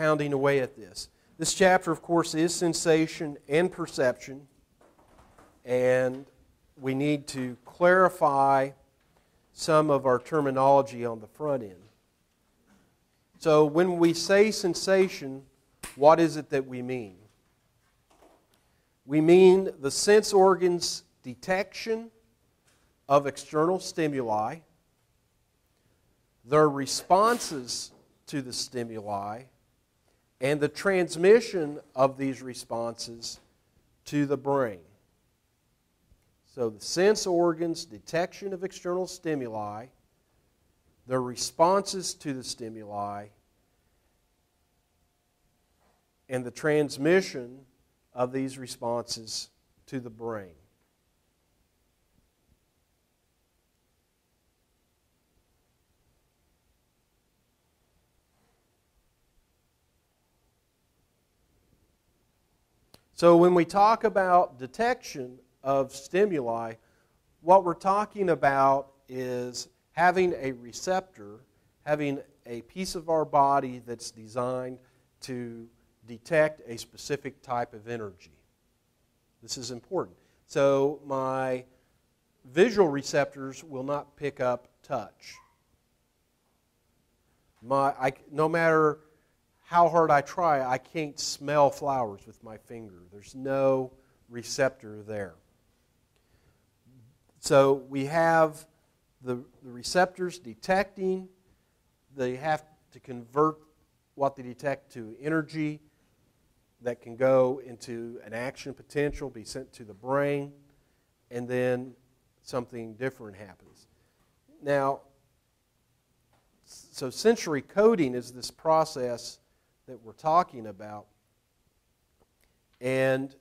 pounding away at this. This chapter, of course, is sensation and perception, and we need to clarify some of our terminology on the front end. So when we say sensation, what is it that we mean? We mean the sense organ's detection of external stimuli, their responses to the stimuli, and the transmission of these responses to the brain. So the sense organ's detection of external stimuli, their responses to the stimuli, and the transmission of these responses to the brain. So when we talk about detection of stimuli, what we're talking about is having a receptor, having a piece of our body that's designed to detect a specific type of energy. This is important. So my visual receptors will not pick up touch. No matter how hard I try, I can't smell flowers with my finger. There's no receptor there. So we have the receptors detecting. They have to convert what they detect to energy that can go into an action potential, be sent to the brain, and then something different happens. Now, so sensory coding is this process that we're talking about. And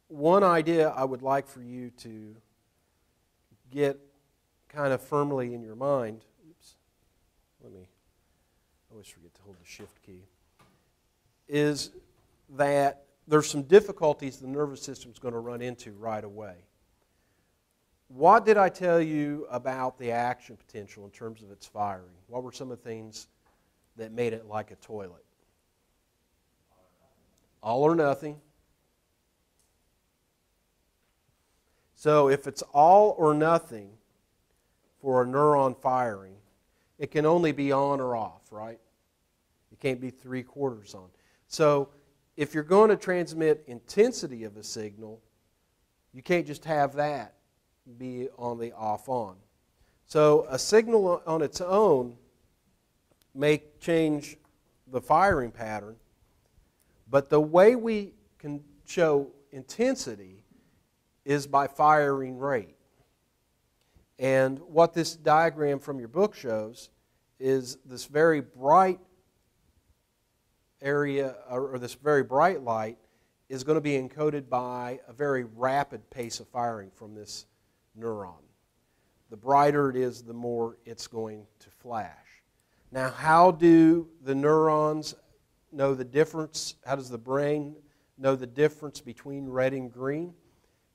one idea I would like for you to get kind of firmly in your mind, I always forget to hold the shift key, is that there's some difficulties the nervous system is going to run into right away. What did I tell you about the action potential in terms of its firing? What were some of the things that made it like a toilet? All or nothing. So if it's all or nothing for a neuron firing, it can only be on or off, right? It can't be 3/4 on. So if you're going to transmit intensity of a signal, you can't just have that be on the off-on. So a signal on its own may change the firing pattern, but the way we can show intensity is by firing rate. And what this diagram from your book shows is this very bright area, or this very bright light, is going to be encoded by a very rapid pace of firing from this neuron. The brighter it is, the more it's going to flash. Now, how do the neurons know the difference? How does the brain know the difference between red and green?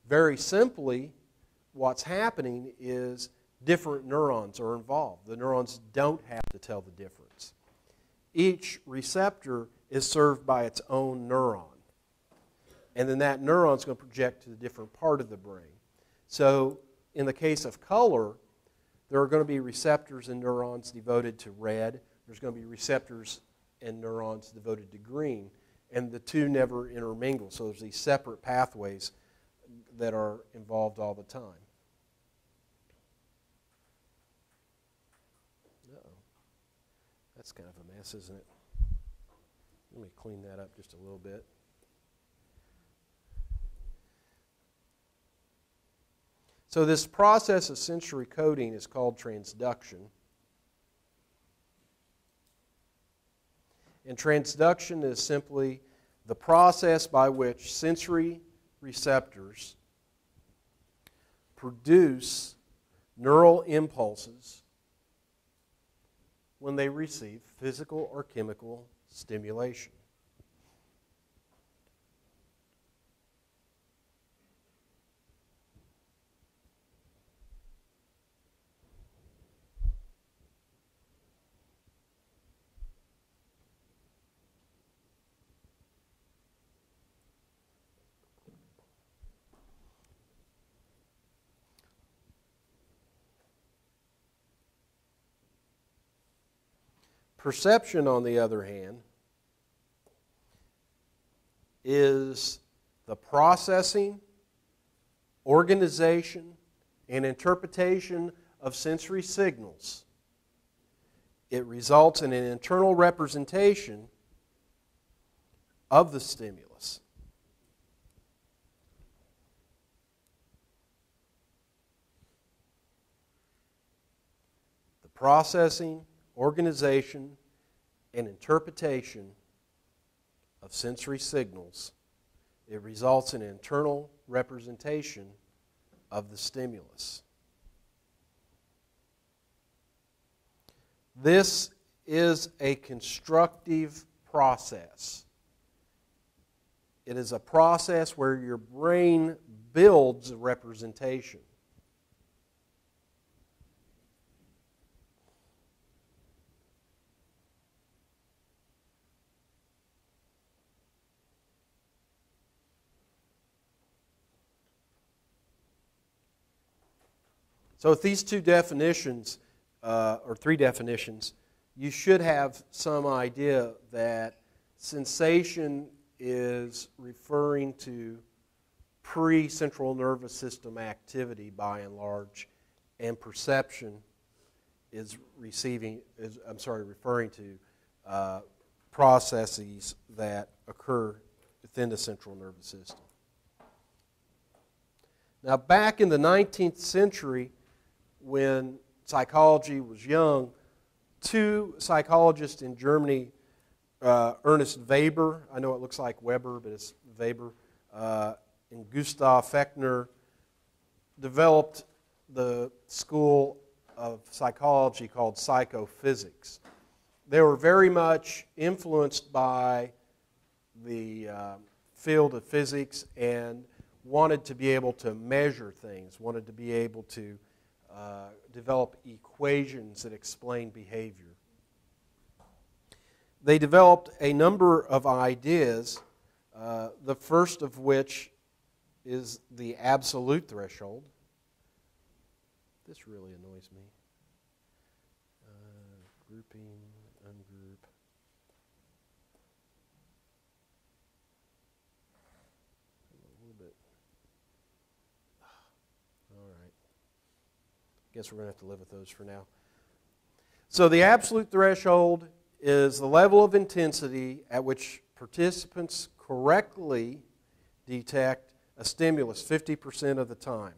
Very simply, what's happening is different neurons are involved. The neurons don't have to tell the difference. Each receptor is served by its own neuron. And then that neuron is going to project to the different part of the brain. So in the case of color, there are going to be receptors and neurons devoted to red. There's going to be receptors and neurons devoted to green. And the two never intermingle. So there's these separate pathways that are involved all the time. Uh-oh. That's kind of a mess, isn't it? Let me clean that up just a little bit. So this process of sensory coding is called transduction. And transduction is simply the process by which sensory receptors produce neural impulses when they receive physical or chemical stimulation. Perception, on the other hand, is the processing, organization, and interpretation of sensory signals. It results in an internal representation of the stimulus. The processing, organization, and interpretation of sensory signals. It results in an internal representation of the stimulus. This is a constructive process. It is a process where your brain builds a representation. So with these two definitions, or three definitions, you should have some idea that sensation is referring to pre-central nervous system activity by and large, and perception is referring to processes that occur within the central nervous system. Now, back in the 19th century, when psychology was young, two psychologists in Germany, Ernest Weber, I know it looks like Weber, but it's Weber, and Gustav Fechner, developed the school of psychology called psychophysics. They were very much influenced by the field of physics and wanted to be able to measure things, wanted to be able to develop equations that explain behavior. They developed a number of ideas, the first of which is the absolute threshold. This really annoys me. Grouping, ungroup. A little bit. All right. Guess we're going to have to live with those for now. So the absolute threshold is the level of intensity at which participants correctly detect a stimulus 50% of the time.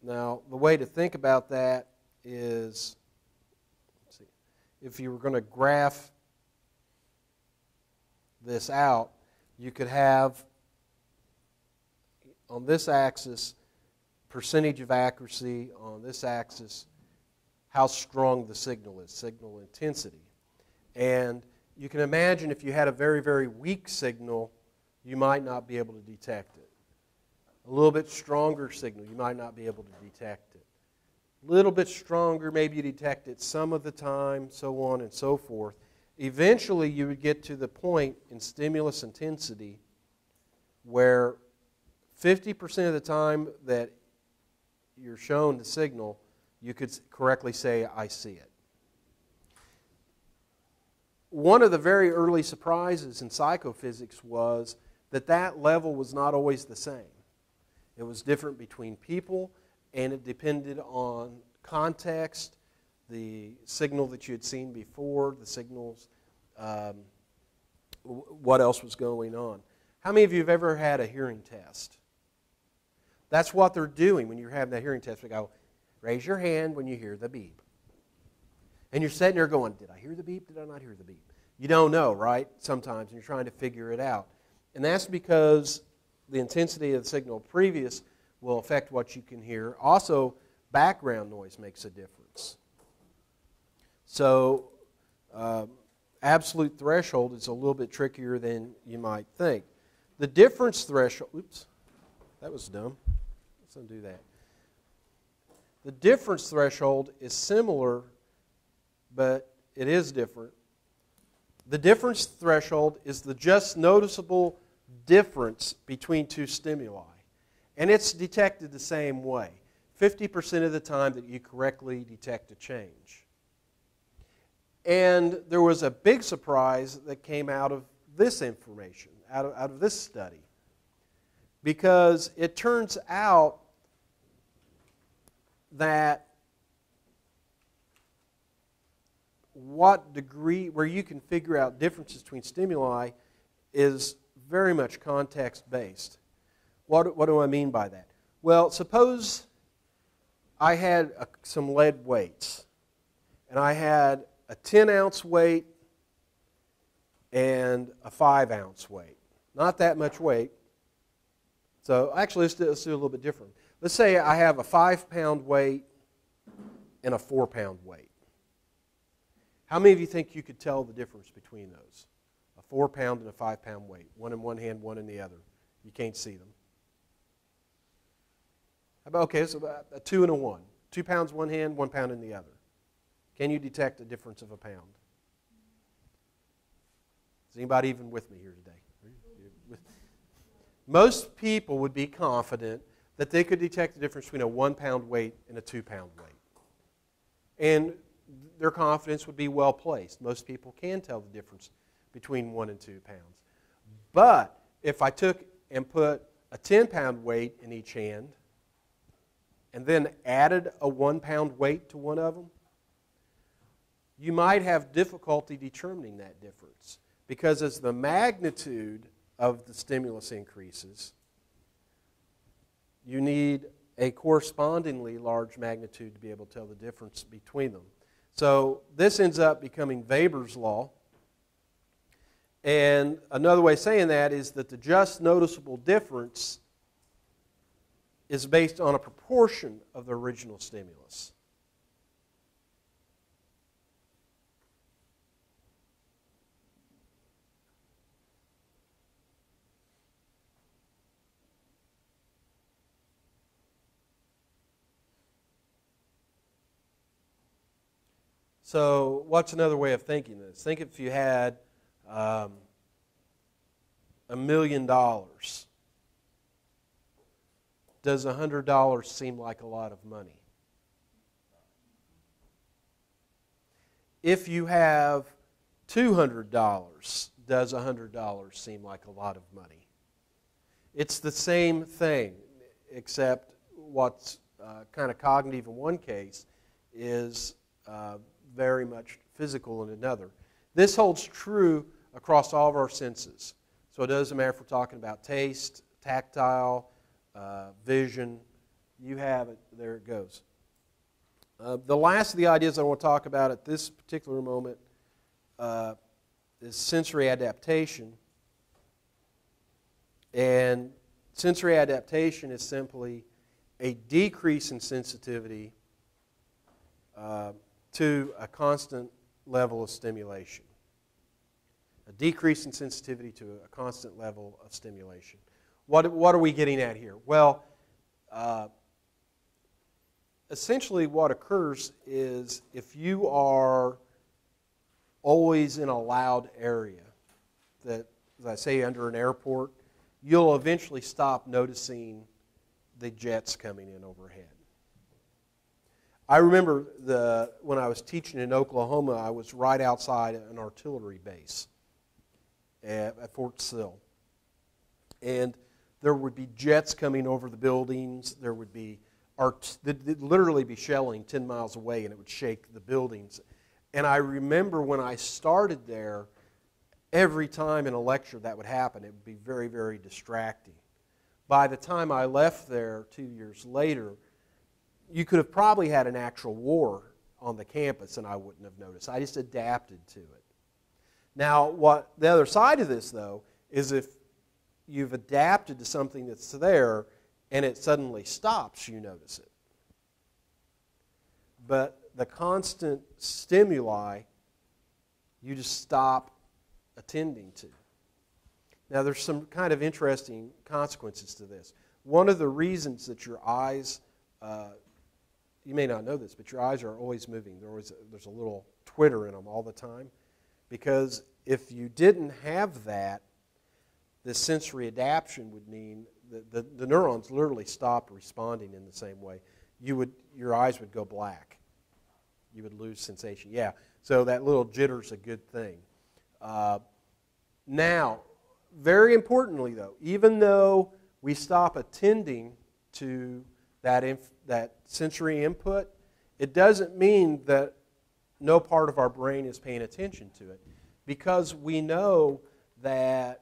Now, the way to think about that is, let's see, if you were going to graph this out, you could have on this axis percentage of accuracy, on this axis how strong the signal is, signal intensity. And you can imagine if you had a very, very weak signal, you might not be able to detect it. A little bit stronger signal, you might not be able to detect it. A little bit stronger, maybe you detect it some of the time, so on and so forth. Eventually, you would get to the point in stimulus intensity where 50% of the time that you're shown the signal, you could correctly say, I see it. One of the very early surprises in psychophysics was that that level was not always the same. It was different between people, and it depended on context, the signal that you had seen before, the signals, what else was going on. How many of you have ever had a hearing test? That's what they're doing when you're having that hearing test. They go, raise your hand when you hear the beep. And you're sitting there going, did I hear the beep? Did I not hear the beep? You don't know, right? Sometimes, and you're trying to figure it out. And that's because the intensity of the signal previous will affect what you can hear. Also, background noise makes a difference. So, absolute threshold is a little bit trickier than you might think. The difference threshold, oops, that was dumb. Let's undo that. The difference threshold is similar, but it is different. The difference threshold is the just noticeable difference between two stimuli. And it's detected the same way. 50% of the time that you correctly detect a change. And there was a big surprise that came out of this information, out of this study. Because it turns out that what degree, where you can figure out differences between stimuli is very much context-based. What do I mean by that? Well, suppose I had some lead weights, and I had a 10-ounce weight and a 5-ounce weight. Not that much weight. So actually, let's do a little bit different. Let's say I have a 5-pound weight and a 4-pound weight. How many of you think you could tell the difference between those? A 4-pound and a 5-pound weight. One in one hand, one in the other. You can't see them. How about, okay, so a 2 and a 1. 2 pounds one hand, 1 pound in the other. Can you detect a difference of a pound? Is anybody even with me here today? Most people would be confident that they could detect the difference between a 1-pound weight and a 2-pound weight. And their confidence would be well placed. Most people can tell the difference between 1 and 2 pounds. But if I took and put a 10-pound weight in each hand and then added a 1-pound weight to one of them, you might have difficulty determining that difference. Because as the magnitude of the stimulus increases, you need a correspondingly large magnitude to be able to tell the difference between them. So this ends up becoming Weber's law. And another way of saying that is that the just noticeable difference is based on a proportion of the original stimulus. So what's another way of thinking this? Think if you had $1 million. Does $100 seem like a lot of money? If you have $200, does $100 seem like a lot of money? It's the same thing, except what's kind of cognitive in one case is very much physical in another. This holds true across all of our senses. So it doesn't matter if we're talking about taste, tactile, vision. You have it. There it goes. The last of the ideas I want to talk about at this particular moment is sensory adaptation. And sensory adaptation is simply a decrease in sensitivity to a constant level of stimulation. A decrease in sensitivity to a constant level of stimulation. What are we getting at here? Well, essentially what occurs is if you are always in a loud area, that, as I say, under an airport, you'll eventually stop noticing the jets coming in overhead. I remember when I was teaching in Oklahoma, I was right outside an artillery base at Fort Sill. And there would be jets coming over the buildings. There would be they'd literally be shelling 10 miles away, and it would shake the buildings. And I remember when I started there, every time in a lecture that would happen, it would be very, very distracting. By the time I left there 2 years later, you could have probably had an actual war on the campus and I wouldn't have noticed. I just adapted to it. Now, what the other side of this, though, is if you've adapted to something that's there and it suddenly stops, you notice it. But the constant stimuli, you just stop attending to. Now, there's some kind of interesting consequences to this. One of the reasons that your eyes, you may not know this, but your eyes are always moving. There's a little twitter in them all the time. Because if you didn't have that, this sensory adaptation would mean that the neurons literally stop responding in the same way. your eyes would go black. You would lose sensation. Yeah, so that little jitter's a good thing. Now, very importantly though, even though we stop attending to that sensory input, it doesn't mean that no part of our brain is paying attention to it, because we know that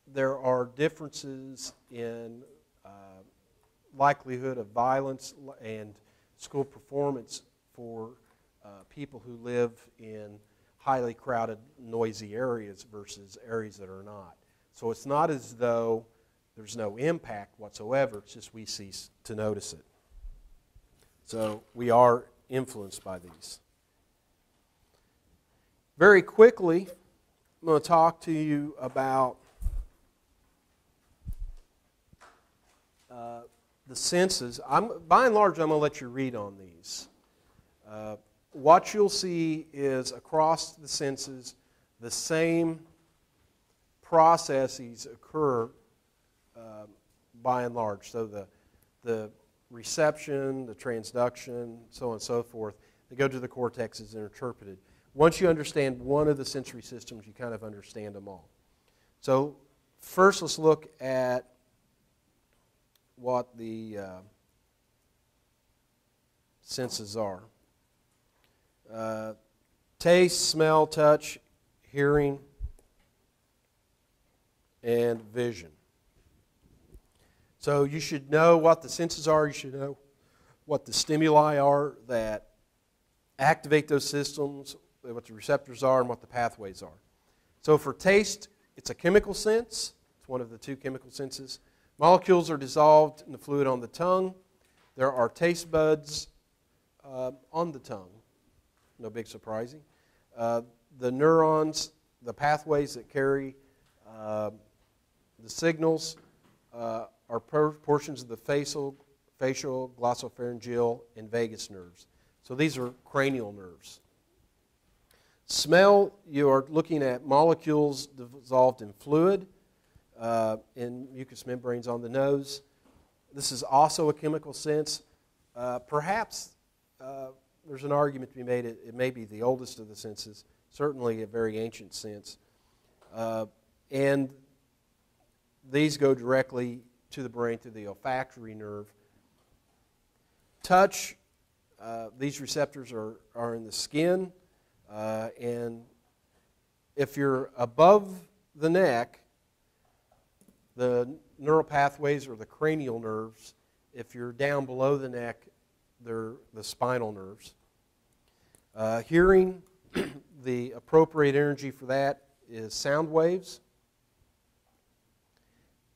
there are differences in likelihood of violence and school performance for people who live in highly crowded, noisy areas versus areas that are not. So it's not as though there's no impact whatsoever, it's just we cease to notice it. So we are influenced by these. Very quickly, I'm going to talk to you about the senses. By and large, I'm going to let you read on these. What you'll see is across the senses, the same processes occur by and large. So the reception, the transduction, so on and so forth, they go to the cortexes and are interpreted. Once you understand one of the sensory systems, you kind of understand them all. So first, let's look at what the senses are. Taste, smell, touch, hearing, and vision. So you should know what the senses are. You should know what the stimuli are that activate those systems, what the receptors are, and what the pathways are. So for taste, it's a chemical sense. It's one of the two chemical senses. Molecules are dissolved in the fluid on the tongue. There are taste buds on the tongue. No big surprising. The neurons, the pathways that carry the signals are portions of the facial, glossopharyngeal, and vagus nerves. So these are cranial nerves. Smell, you are looking at molecules dissolved in fluid, in mucous membranes on the nose. This is also a chemical sense. Perhaps there's an argument to be made, it may be the oldest of the senses, certainly a very ancient sense. And these go directly to the brain through the olfactory nerve. Touch, these receptors are in the skin, and if you're above the neck, the neural pathways are the cranial nerves. If you're down below the neck, they're the spinal nerves. Hearing, the appropriate energy for that is sound waves.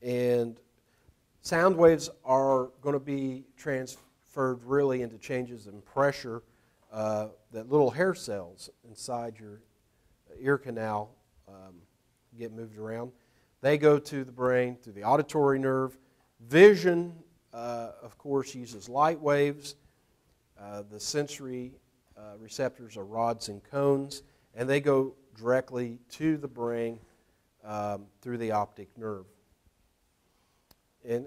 And sound waves are going to be transferred really into changes in pressure that little hair cells inside your ear canal get moved around. They go to the brain through the auditory nerve. Vision, of course, uses light waves. The sensory receptors are rods and cones, and they go directly to the brain through the optic nerve. And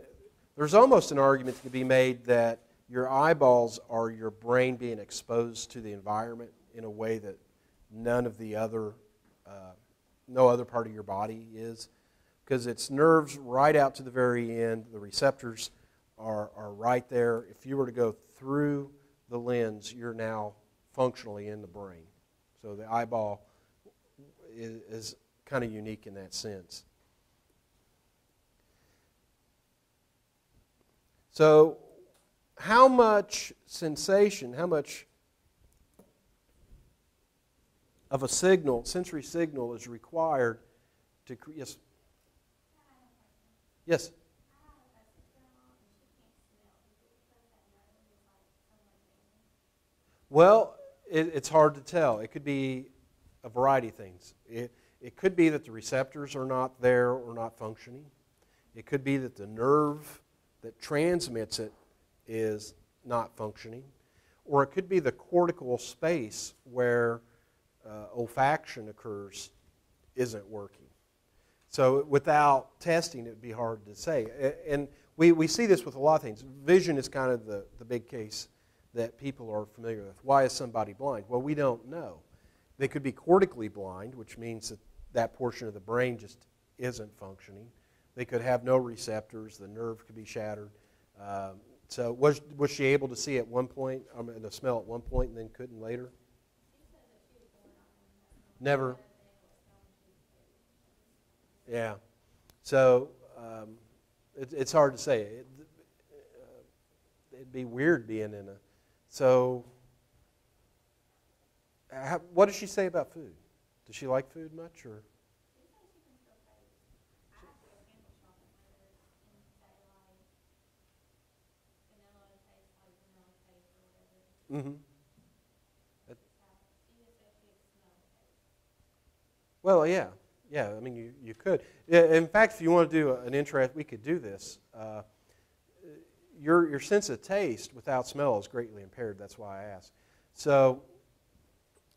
there's almost an argument to be made that your eyeballs are your brain being exposed to the environment in a way that no other part of your body is, because it's nerves right out to the very end. The receptors are right there. If you were to go through the lens, you're now functionally in the brain. So the eyeball is kind of unique in that sense. So how much sensation, how much of a signal, sensory signal, is required to create? Yes? Yes? Well, it's hard to tell. It could be a variety of things. It could be that the receptors are not there or not functioning. It could be that the nerve that transmits it is not functioning. Or it could be the cortical space where olfaction occurs isn't working. So without testing, it would be hard to say. And We see this with a lot of things. Vision is kind of the big case that people are familiar with. Why is somebody blind? Well, we don't know. They could be cortically blind, which means that that portion of the brain just isn't functioning. They could have no receptors. The nerve could be shattered. So was she able to see at one point, to smell at one point and then couldn't later? Never. Yeah. So it's hard to say. It'd be weird being in a... So what does she say about food? Does she like food much, or? Mm-hmm. Well, yeah. Yeah, I mean, you could. In fact, if you want to do an interest, we could do this. Your sense of taste without smell is greatly impaired. That's why I asked. So,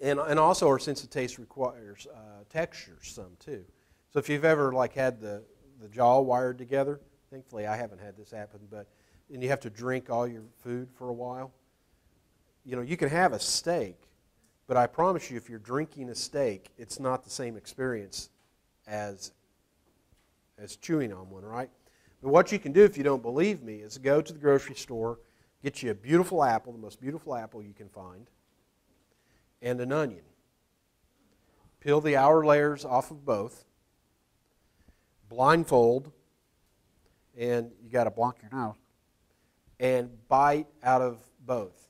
and also our sense of taste requires textures some too. So if you've ever had the jaw wired together, thankfully I haven't had this happen, and you have to drink all your food for a while. You can have a steak, but I promise you, if you're drinking a steak, it's not the same experience as chewing on one, right? But what you can do if you don't believe me is go to the grocery store, get you a beautiful apple, the most beautiful apple you can find, and an onion. Peel the outer layers off of both, blindfold, and you got to block your nose, and bite out of both.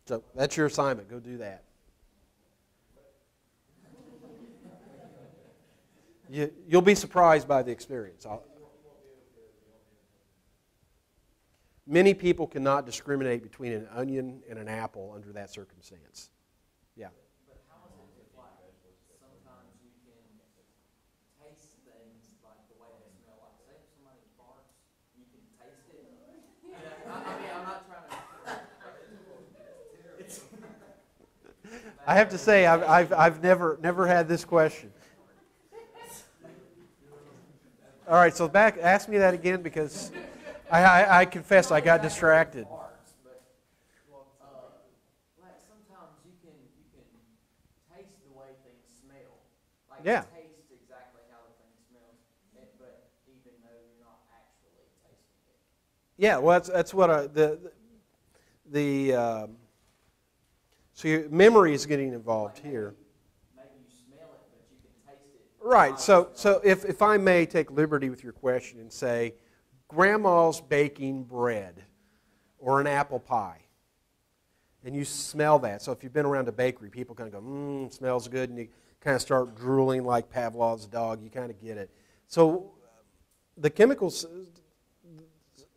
So that's your assignment. Go do that. You'll be surprised by the experience. Many people cannot discriminate between an onion and an apple under that circumstance. Yeah. But how is it if, sometimes you can taste things like the way they smell? Like, say if somebody farts, you can taste it. I'm not trying to... I have to say, I've never had this question. All right, so ask me that again, because I confess I got distracted. Like sometimes you can taste the way things smell. Like Yeah. taste exactly how the thing smells, but even though you're not actually tasting it. Yeah, well, that's what so your memory is getting involved here. Maybe you smell it, but you can taste it. Right. So if I may take liberty with your question and say, Grandma's baking bread or an apple pie, and you smell that. So if you've been around a bakery, people kind of go, smells good, and you kind of start drooling like Pavlov's dog. You kind of get it. So the chemicals,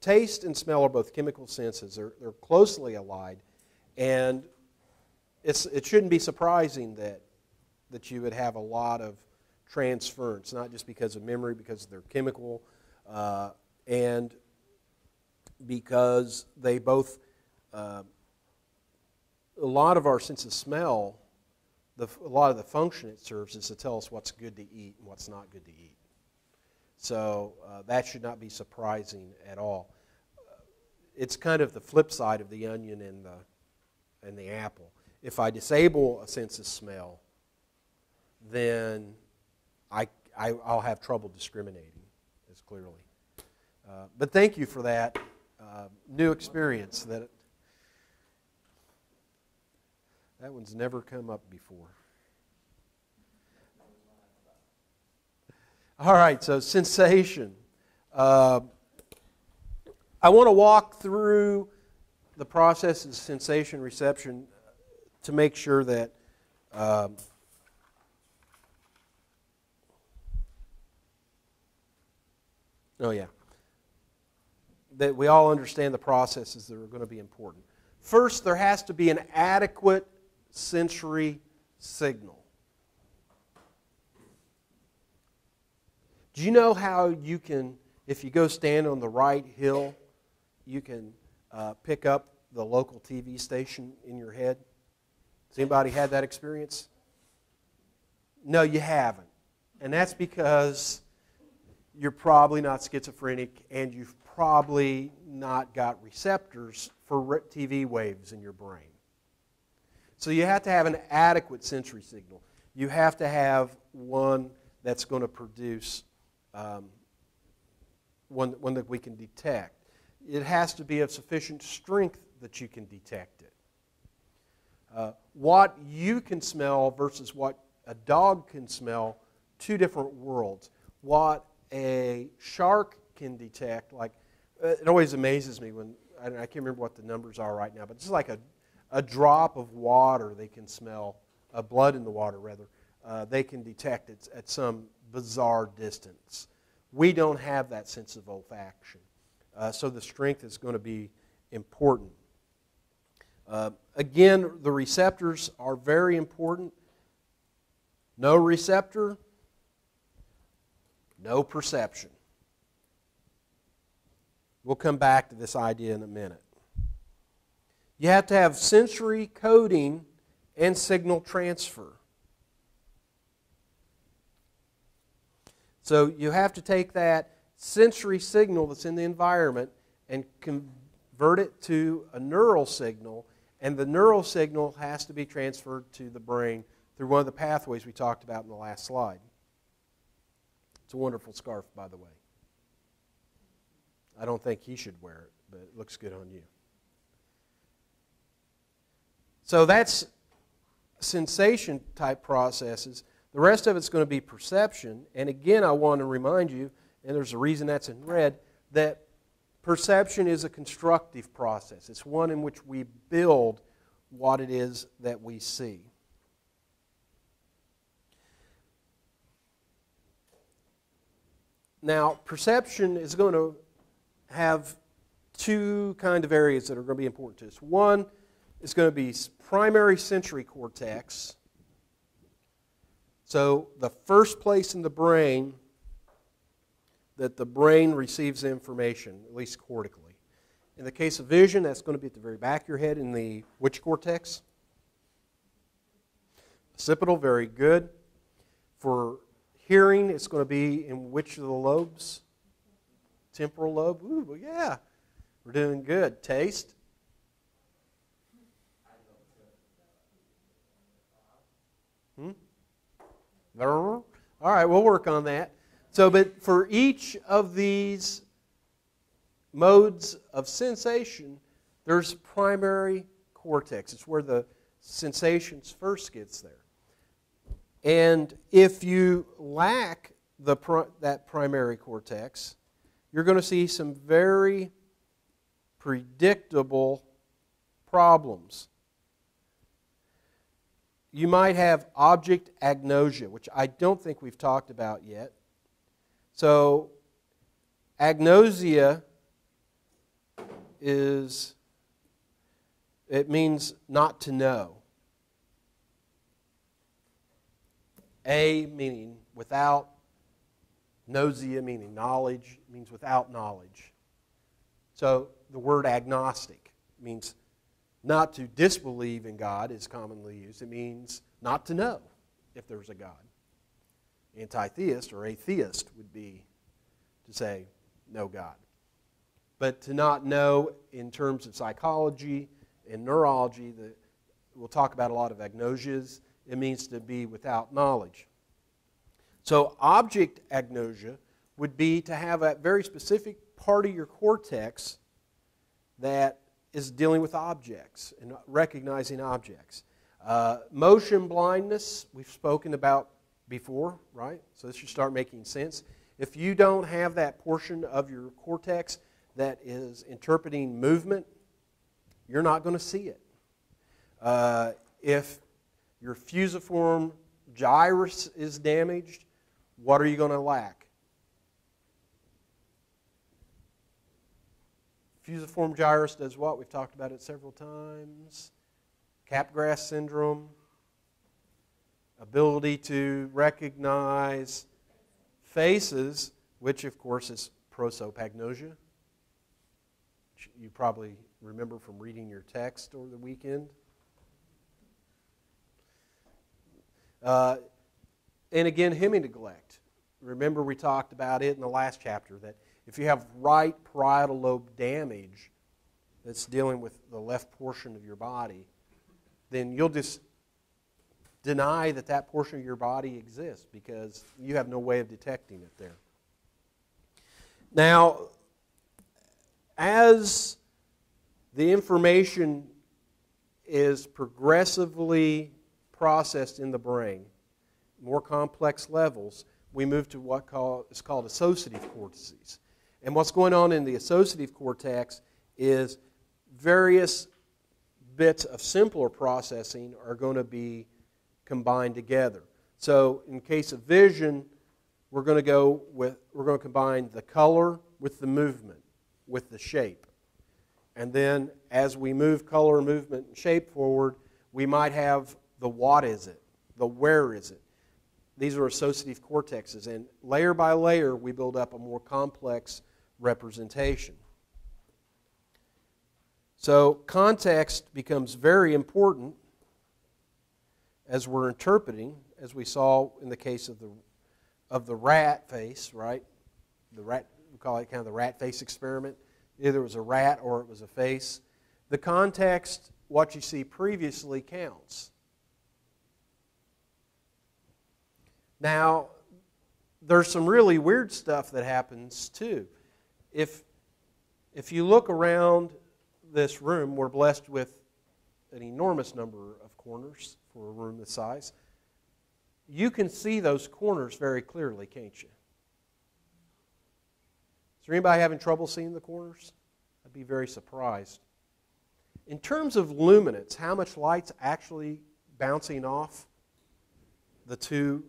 taste and smell are both chemical senses. They're closely allied, and it shouldn't be surprising that you would have a lot of transference, not just because of memory, because they're chemical, and because they both, a lot of our sense of smell, a lot of the function it serves is to tell us what's good to eat and what's not good to eat. So that should not be surprising at all. It's kind of the flip side of the onion and the apple. If I disable a sense of smell, then I'll have trouble discriminating as clearly. But thank you for that new experience. That one's never come up before. All right, so sensation. I want to walk through the process of sensation reception to make sure that that we all understand the processes that are going to be important. First, there has to be an adequate sensory signal. Do you know how you can, if you go stand on the right hill, you can pick up the local TV station in your head? Has anybody had that experience? No, you haven't. And that's because you're probably not schizophrenic and you've probably not got receptors for TV waves in your brain. So you have to have an adequate sensory signal. You have to have one that's going to produce one that we can detect. It has to be of sufficient strength that you can detect it. What you can smell versus what a dog can smell, two different worlds. What a shark can detect, like it always amazes me when, I can't remember what the numbers are right now, but it's like a drop of water they can smell, blood in the water rather, they can detect it at some bizarre distance. We don't have that sense of olfaction. So the strength is going to be important. Again, the receptors are very important. No receptor, no perception. We'll come back to this idea in a minute. You have to have sensory coding and signal transfer. So you have to take that sensory signal that's in the environment and convert it to a neural signal, and the neural signal has to be transferred to the brain through one of the pathways we talked about in the last slide. It's a wonderful scarf, by the way. I don't think he should wear it, but it looks good on you. So that's sensation type processes. The rest of it's going to be perception. And again, I want to remind you, and there's a reason that's in red, that perception is a constructive process. It's one in which we build what it is that we see. Now, perception is going to have two kind of areas that are going to be important to us. One is going to be primary sensory cortex. So the first place in the brain that the brain receives information, at least cortically. In the case of vision, that's going to be at the very back of your head in the which cortex? Occipital, very good. For hearing, it's going to be in which of the lobes? Temporal lobe. Ooh, yeah. We're doing good. Taste? All right, we'll work on that. So, but for each of these modes of sensation, there's primary cortex. It's where the sensations first gets there. And if you lack that primary cortex, you're going to see some very predictable problems. You might have object agnosia, which I don't think we've talked about yet. So, agnosia it means not to know. A meaning without, gnosia meaning knowledge, means without knowledge. So the word agnostic means not to disbelieve in God is commonly used. It means not to know if there's a God. Anti-theist or atheist would be to say no God. But to not know in terms of psychology and neurology, we'll talk about a lot of agnosias, it means to be without knowledge. So object agnosia would be to have a very specific part of your cortex that is dealing with objects and recognizing objects. Motion blindness, we've spoken about before, right? So this should start making sense. If you don't have that portion of your cortex that is interpreting movement, you're not going to see it. If your fusiform gyrus is damaged, what are you going to lack? Fusiform gyrus does what? We've talked about it several times. Capgras syndrome, ability to recognize faces, which of course is prosopagnosia. You probably remember from reading your text over the weekend. And again, hemineglect. Remember we talked about it in the last chapter, that if you have right parietal lobe damage that's dealing with the left portion of your body, then you'll just deny that that portion of your body exists because you have no way of detecting it there. Now, as the information is progressively processed in the brain, more complex levels, we move to what is called associative cortices. And what's going on in the associative cortex is various bits of simpler processing are going to be combined together. So in case of vision, we're going to combine the color with the movement, with the shape. And then as we move color, movement, and shape forward, we might have the what is it, the where is it. These are associative cortexes, and layer by layer we build up a more complex representation. So context becomes very important as we're interpreting, as we saw in the case of the rat face, right? The rat, we call it kind of the rat face experiment. Either it was a rat or it was a face. The context, what you see previously, counts. Now, there's some really weird stuff that happens too. If you look around this room, we're blessed with an enormous number of corners for a room this size. You can see those corners very clearly, can't you? Is there anybody having trouble seeing the corners? I'd be very surprised. In terms of luminance, how much light's actually bouncing off the two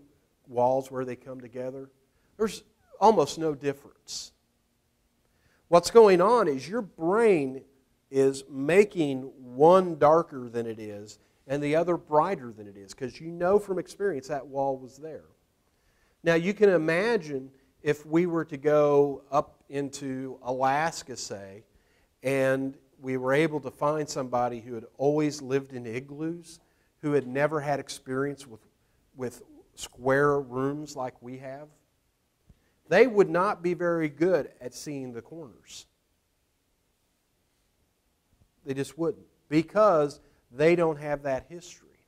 walls where they come together? There's almost no difference. What's going on is your brain is making one darker than it is and the other brighter than it is, because you know from experience that wall was there. Now you can imagine if we were to go up into Alaska, say, and we were able to find somebody who had always lived in igloos, who had never had experience with square rooms like we have, they would not be very good at seeing the corners. They just wouldn't, because they don't have that history.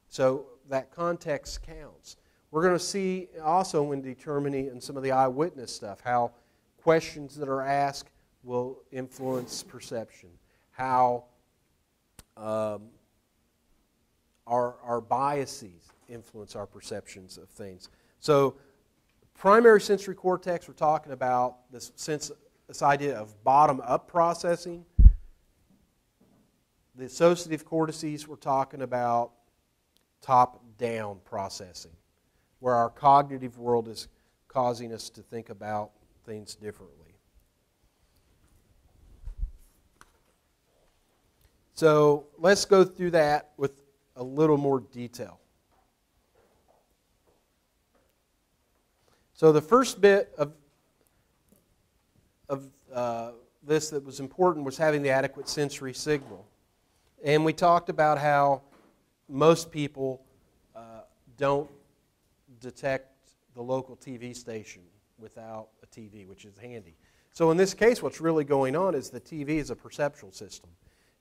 So that context counts. We're going to see also when determining in some of the eyewitness stuff how questions that are asked will influence perception, how our biases influence our perceptions of things. So primary sensory cortex, we're talking about this idea of bottom-up processing. The associative cortices, we're talking about top-down processing, where our cognitive world is causing us to think about things differently. So let's go through that with a little more detail. So the first bit of this that was important was having the adequate sensory signal. And we talked about how most people don't detect the local TV station without a TV, which is handy. So in this case, what's really going on is the TV is a perceptual system.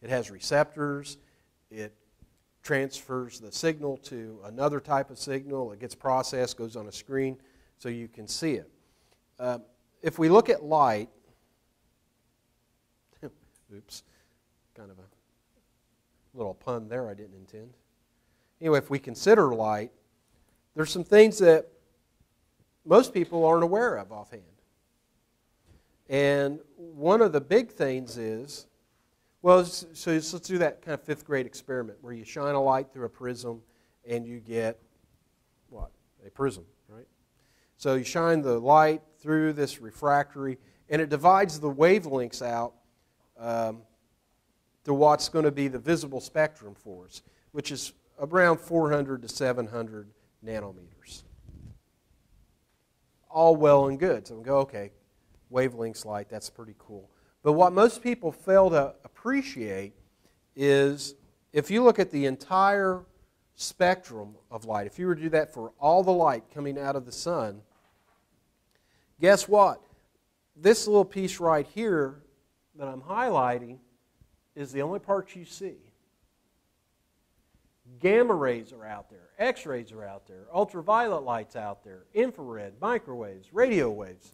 It has receptors. It transfers the signal to another type of signal. It gets processed, goes on a screen, so you can see it. If we look at light, oops, kind of a little pun there I didn't intend. Anyway, if we consider light, there's some things that most people aren't aware of offhand. And one of the big things is, well, so let's do that kind of fifth grade experiment where you shine a light through a prism and you get, what? A prism, right? So you shine the light through this refractory and it divides the wavelengths out to what's going to be the visible spectrum for us, which is around 400 to 700 nanometers. All well and good. So we go, okay, wavelengths light, that's pretty cool. But what most people fail to appreciate is if you look at the entire spectrum of light, if you were to do that for all the light coming out of the sun, guess what? This little piece right here that I'm highlighting is the only part you see. Gamma rays are out there, X-rays are out there, ultraviolet light's out there, infrared, microwaves, radio waves.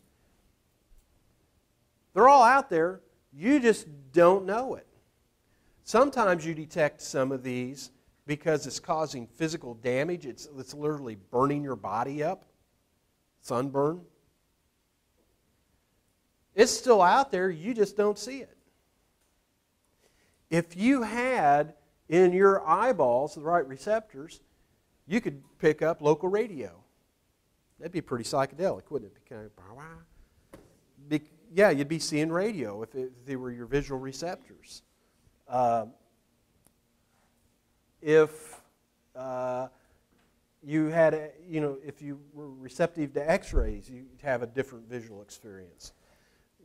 They're all out there. You just don't know it. Sometimes you detect some of these because it's causing physical damage. It's literally burning your body up. Sunburn. It's still out there. You just don't see it. If you had in your eyeballs the right receptors, you could pick up local radio. That'd be pretty psychedelic, wouldn't it? Be kind of, yeah, you'd be seeing radio if they were your visual receptors. If you had, if you were receptive to X-rays, you'd have a different visual experience.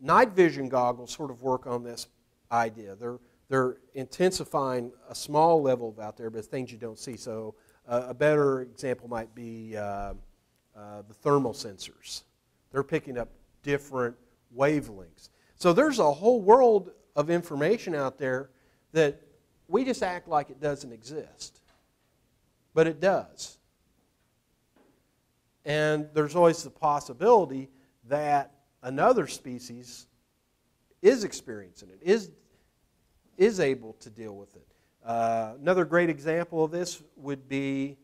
Night vision goggles sort of work on this idea. They're intensifying a small level out there, but it's things you don't see. So a better example might be the thermal sensors. They're picking up different wavelengths. So there's a whole world of information out there that we just act like it doesn't exist. But it does. And there's always the possibility that another species is experiencing it, is able to deal with it. Another great example of this would be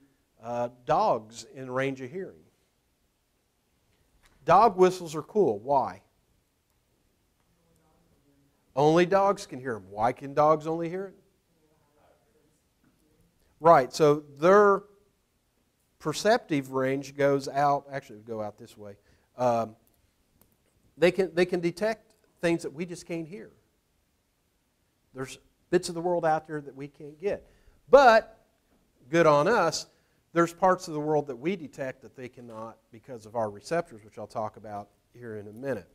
dogs in range of hearing. Dog whistles are cool. Why? Only dogs can hear them. Why can dogs only hear it? Right, so their perceptive range goes out, actually go out this way. They can detect things that we just can't hear. There's bits of the world out there that we can't get. But, good on us, there's parts of the world that we detect that they cannot because of our receptors, which I'll talk about here in a minute.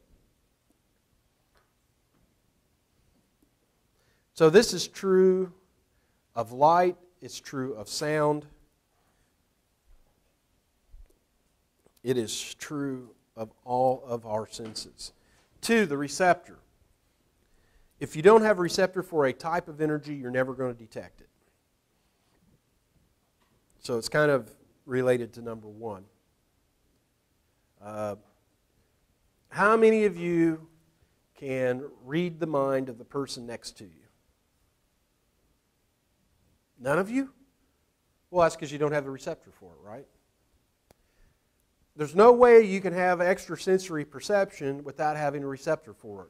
So this is true of light. It's true of sound. It is true of all of our senses. 2, the receptor. If you don't have a receptor for a type of energy, you're never going to detect it. So it's kind of related to number 1. How many of you can read the mind of the person next to you? None of you? Well, that's because you don't have the receptor for it, right? There's no way you can have extrasensory perception without having a receptor for it.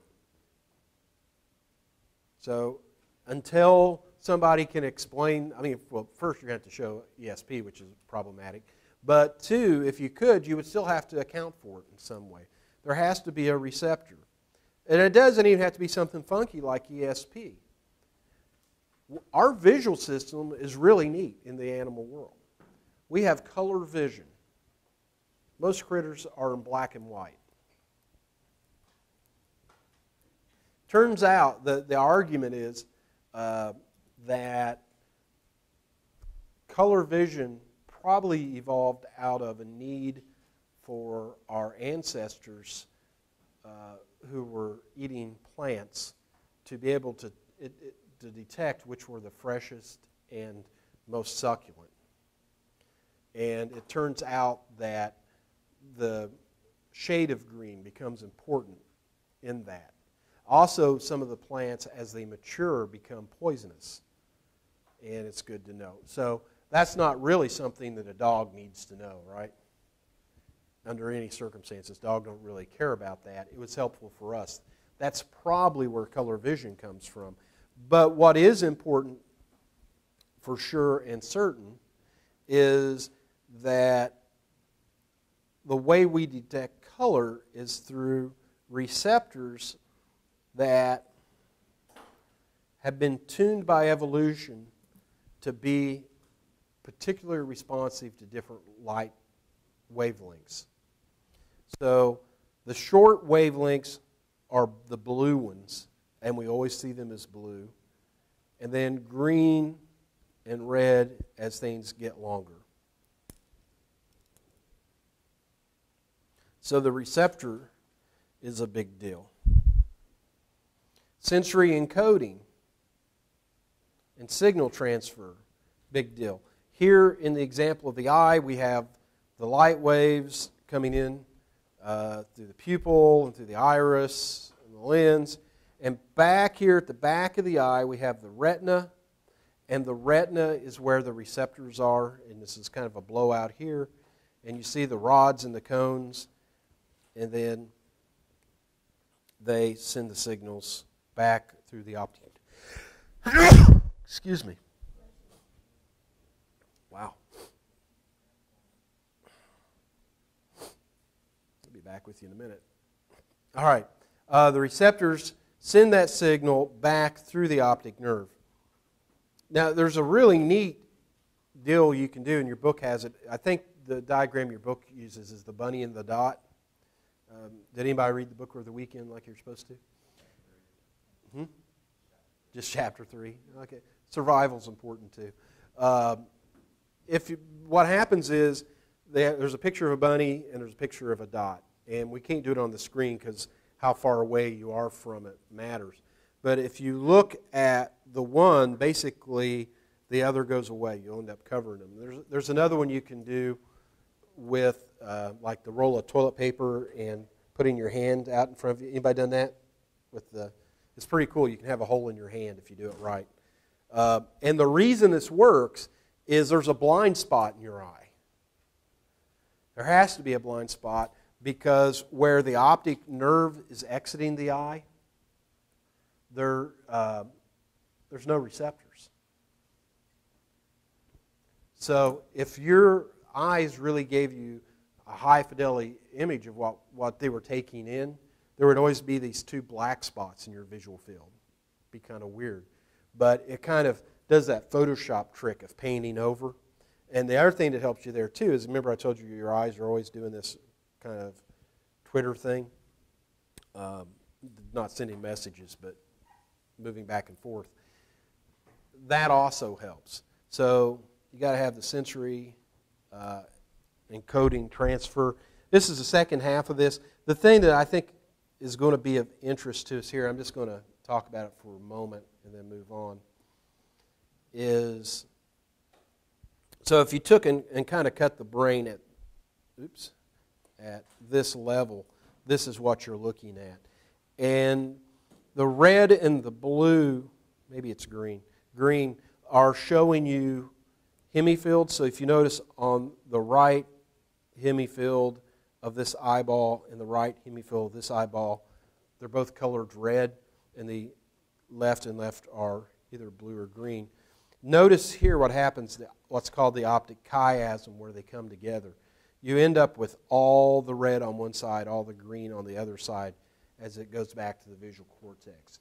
So until somebody can explain, well, first you're going to have to show ESP, which is problematic. But 2, if you could, you would still have to account for it in some way. There has to be a receptor. And it doesn't even have to be something funky like ESP. Our visual system is really neat in the animal world. We have color vision. Most critters are in black and white. Turns out the argument is that color vision probably evolved out of a need for our ancestors who were eating plants to be able to detect which were the freshest and most succulent. And it turns out that the shade of green becomes important in that. Also, some of the plants, as they mature, become poisonous. And it's good to know. So that's not really something that a dog needs to know, right? Under any circumstances, dogs don't really care about that. It was helpful for us. That's probably where color vision comes from. But what is important for sure and certain is that the way we detect color is through receptors that have been tuned by evolution to be particularly responsive to different light wavelengths. So the short wavelengths are the blue ones, and we always see them as blue. And then green and red as things get longer. So the receptor is a big deal. Sensory encoding and signal transfer, big deal. Here in the example of the eye, we have the light waves coming in through the pupil and through the iris and the lens. And back here at the back of the eye, we have the retina. And the retina is where the receptors are. And this is kind of a blowout here. And you see the rods and the cones. And then they send the signals back through the optic. Excuse me. Wow. I'll be back with you in a minute. All right. The receptors send that signal back through the optic nerve. Now, there's a really neat deal you can do, and your book has it. I think the diagram your book uses is the bunny and the dot. Did anybody read the book over the weekend like you're supposed to? Just chapter 3. Okay. Survival's important too. What happens is there's a picture of a bunny and there's a picture of a dot. And we can't do it on the screen because how far away you are from it matters. But if you look at the one, basically the other goes away. You'll end up covering them. There's another one you can do with like the roll of toilet paper and putting your hand out in front of you. Anybody done that? It's pretty cool. You can have a hole in your hand if you do it right. And the reason this works is there's a blind spot in your eye. There has to be a blind spot because where the optic nerve is exiting the eye, there's no receptors. So if your eyes really gave you a high fidelity image of what they were taking in, there would always be these two black spots in your visual field. It'd be kind of weird. But it kind of does that Photoshop trick of painting over. And the other thing that helps you there too is, remember I told you your eyes are always doing this kind of Twitter thing? Not sending messages, but moving back and forth. That also helps. So you got to have the sensory encoding transfer. This is the second half of this. The thing that I think is going to be of interest to us here, I'm just going to talk about it for a moment and then move on, is, so if you took and kind of cut the brain at this level, this is what you're looking at. And the red and the blue, maybe it's green, are showing you hemifield. So if you notice on the right hemifield of this eyeball and the right hemifield of this eyeball, they're both colored red, and the left and left are either blue or green. Notice here what happens, what's called the optic chiasm, where they come together. You end up with all the red on one side, all the green on the other side, as it goes back to the visual cortex.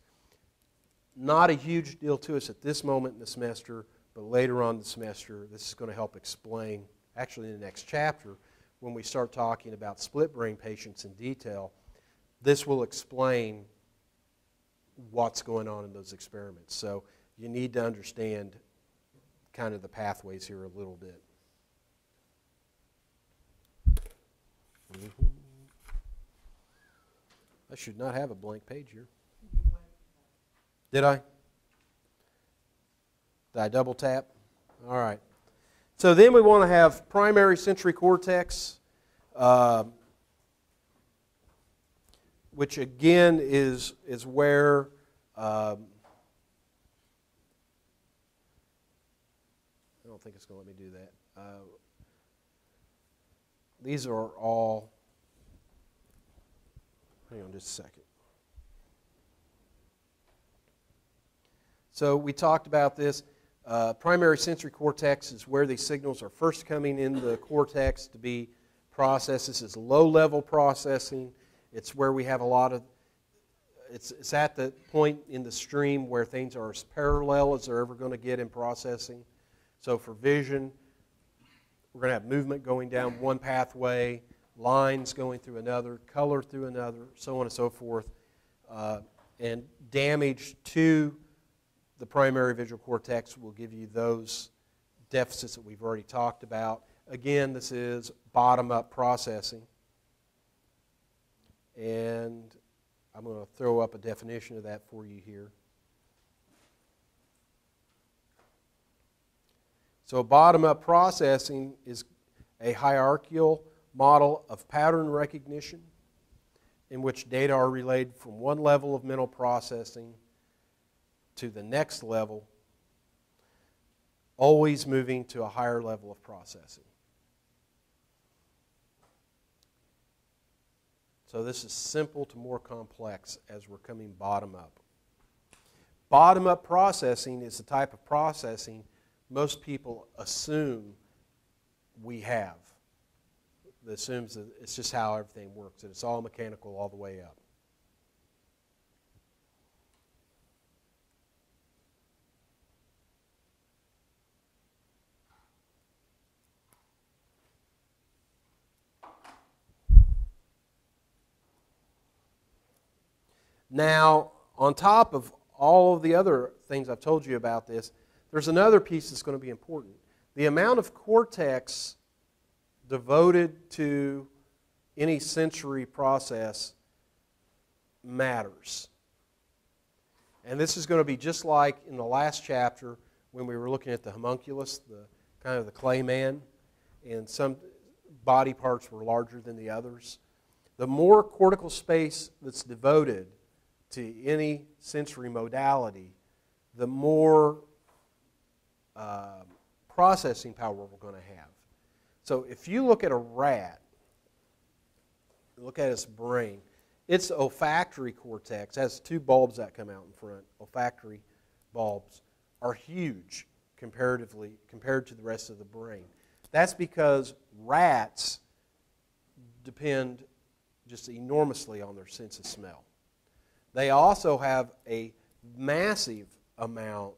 Not a huge deal to us at this moment in the semester, but later on in the semester, this is going to help explain, actually in the next chapter, when we start talking about split brain patients in detail, this will explain what's going on in those experiments. So you need to understand kind of the pathways here a little bit. I should not have a blank page here. Did I? Did I double tap? All right. So then we want to have primary sensory cortex, which again is where I don't think it's going to let me do that. These are all, hang on just a second. So we talked about this. Primary sensory cortex is where these signals are first coming in the cortex to be processed. This is low-level processing. It's where we have a lot of, it's at the point in the stream where things are as parallel as they're ever going to get in processing. So for vision, we're going to have movement going down one pathway, lines going through another, color through another, so on and so forth. And damage to the primary visual cortex will give you those deficits that we've already talked about. Again, this is bottom-up processing. And I'm going to throw up a definition of that for you here. So bottom-up processing is a hierarchical model of pattern recognition in which data are relayed from one level of mental processing to the next level, always moving to a higher level of processing. So this is simple to more complex as we're coming bottom up. Bottom-up processing is the type of processing most people assume we have. It assumes that it's just how everything works, that it's all mechanical all the way up. Now, on top of all of the other things I've told you about this, there's another piece that's going to be important. The amount of cortex devoted to any sensory process matters. And this is going to be just like in the last chapter when we were looking at the homunculus, the kind of the clay man, and some body parts were larger than the others. The more cortical space that's devoted to any sensory modality, the more processing power we're going to have. So if you look at a rat, look at its brain, its olfactory cortex has two bulbs that come out in front. Olfactory bulbs are huge compared to the rest of the brain. That's because rats depend just enormously on their sense of smell. They also have a massive amount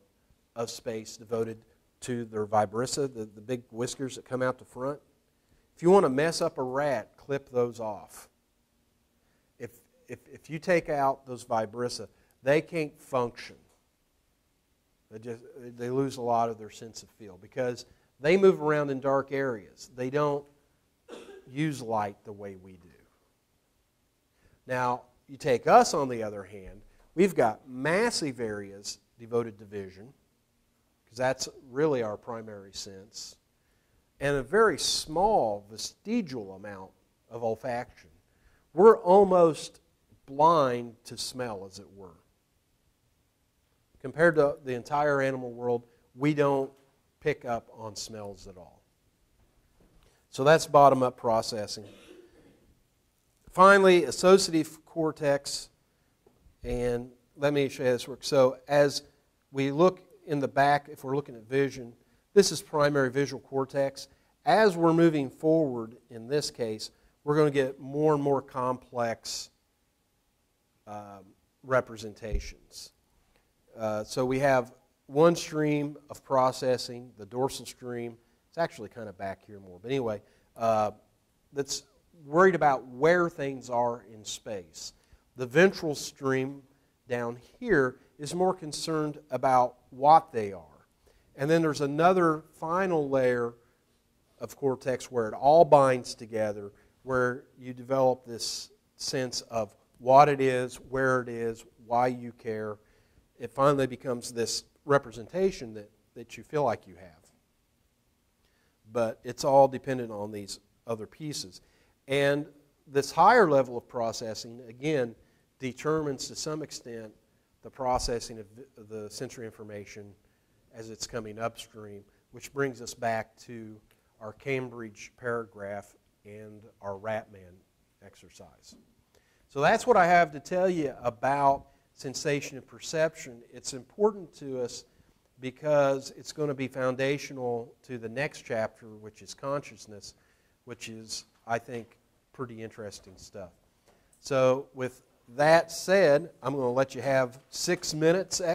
of space devoted to their vibrissa, the big whiskers that come out the front. If you want to mess up a rat, clip those off. If you take out those vibrissa, they can't function. They lose a lot of their sense of feel because they move around in dark areas. They don't use light the way we do. Now, you take us, on the other hand, we've got massive areas devoted to vision, because that's really our primary sense, and a very small vestigial amount of olfaction. We're almost blind to smell, as it were. Compared to the entire animal world, we don't pick up on smells at all. So that's bottom-up processing. Finally, associative cortex, and let me show you how this works. So as we look in the back, if we're looking at vision, this is primary visual cortex. As we're moving forward in this case, we're going to get more and more complex representations. So we have one stream of processing, the dorsal stream. It's actually kind of back here more. But anyway, that's worried about where things are in space. The ventral stream down here is more concerned about what they are. And then there's another final layer of cortex where it all binds together, where you develop this sense of what it is, where it is, why you care. It finally becomes this representation that you feel like you have. But it's all dependent on these other pieces. And this higher level of processing, again, determines to some extent the processing of the sensory information as it's coming upstream, which brings us back to our Cambridge paragraph and our Ratman exercise. So that's what I have to tell you about sensation and perception. It's important to us because it's going to be foundational to the next chapter, which is consciousness, which is, I think, pretty interesting stuff. So with that said, I'm going to let you have 6 minutes